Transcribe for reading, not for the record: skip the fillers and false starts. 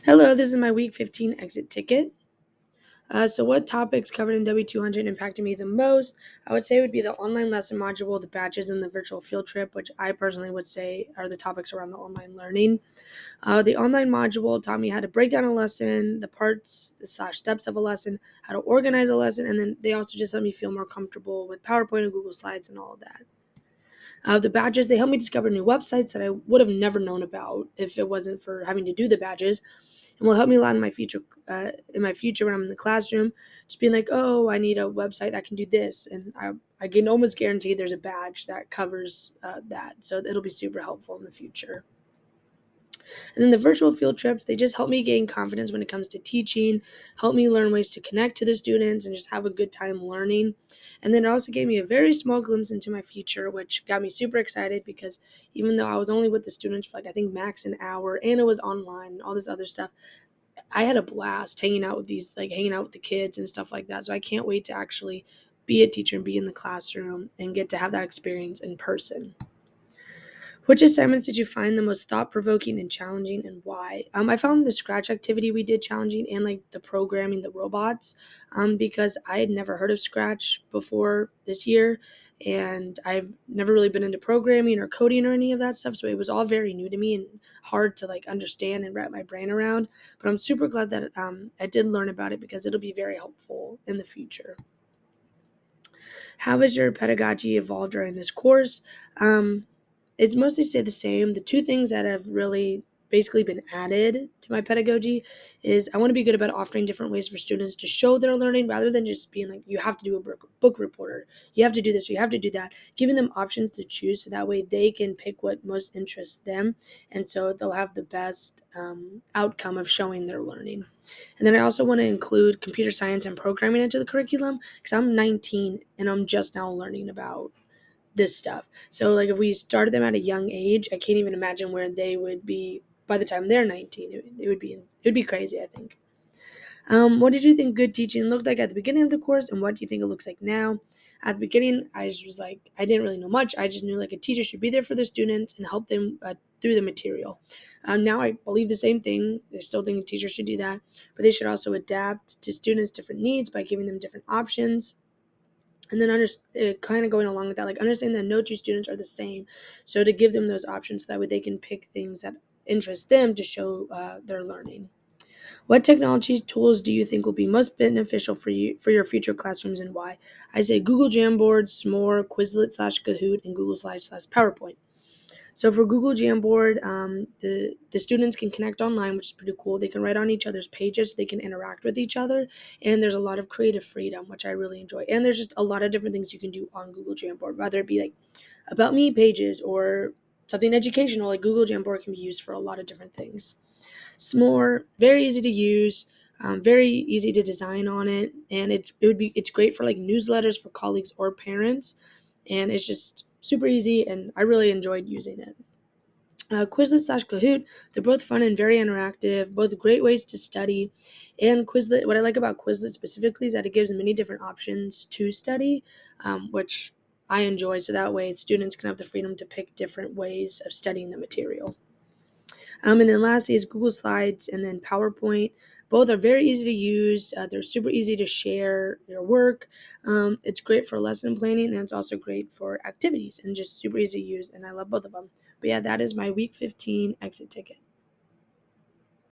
Hello, this is my week 15 exit ticket. So what topics covered in W200 impacted me the most? I would say it would be the online lesson module, the badges, and the virtual field trip, which I personally would say are the topics around the online learning. The online module taught me how to break down a lesson, the parts slash steps of a lesson, how to organize a lesson, and then they also just let me feel more comfortable with PowerPoint and Google Slides and all of that. The badges, they helped me discover new websites that I would have never known about if it wasn't for having to do the badges, and will help me a lot in my future. In my future, when I'm in the classroom, just being like, "Oh, I need a website that can do this," and I can almost guarantee there's a badge that covers that, so it'll be super helpful in the future. And then the virtual field trips, they just help me gain confidence when it comes to teaching, help me learn ways to connect to the students and just have a good time learning. And then it also gave me a very small glimpse into my future, which got me super excited because even though I was only with the students for I think max an hour and it was online and all this other stuff, I had a blast hanging out with the kids and stuff like that. So I can't wait to actually be a teacher and be in the classroom and get to have that experience in person. Which assignments did you find the most thought-provoking and challenging, and why? I found the Scratch activity we did challenging, and like the programming the robots, because I had never heard of Scratch before this year, and I've never really been into programming or coding or any of that stuff. So it was all very new to me and hard to like understand and wrap my brain around. But I'm super glad that I did learn about it because it'll be very helpful in the future. How has your pedagogy evolved during this course? Um, it's mostly stayed the same. The two things that have really basically been added to my pedagogy is I want to be good about offering different ways for students to show their learning rather than just being like, you have to do a book report, or you have to do this, or you have to do that. Giving them options to choose so that way they can pick what most interests them. And so they'll have the best outcome of showing their learning. And then I also want to include computer science and programming into the curriculum because I'm 19 and I'm just now learning about this stuff. So like if we started them at a young age, I can't even imagine where they would be by the time they're 19. It would be crazy, I think. What did you think good teaching looked like at the beginning of the course, and what do you think it looks like now? At the beginning, I just was like, I didn't really know much. I just knew like a teacher should be there for the students and help them through the material. Now I believe the same thing. I still think a teacher should do that, but they should also adapt to students' different needs by giving them different options. And then kind of going along with that, like understand that no two students are the same. So to give them those options, so that way they can pick things that interest them to show their learning. What technology tools do you think will be most beneficial for you for your future classrooms, and why? I say Google Jamboard, S'more, Quizlet slash Kahoot, and Google Slides slash PowerPoint. So for Google Jamboard, the students can connect online, which is pretty cool. They can write on each other's pages, they can interact with each other, and there's a lot of creative freedom, which I really enjoy. And there's just a lot of different things you can do on Google Jamboard, whether it be like about me pages or something educational. Like Google Jamboard can be used for a lot of different things. S'more, very easy to use, very easy to design on it, and it's great for like newsletters for colleagues or parents, and it's just super easy, and I really enjoyed using it. Quizlet slash Kahoot, they're both fun and very interactive, both great ways to study. And Quizlet, what I like about Quizlet specifically is that it gives many different options to study, which I enjoy, so that way students can have the freedom to pick different ways of studying the material. And then lastly is Google Slides and then PowerPoint. Both are very easy to use. They're super easy to share your work. It's great for lesson planning, and it's also great for activities and just super easy to use. And I love both of them. But yeah, that is my week 15 exit ticket.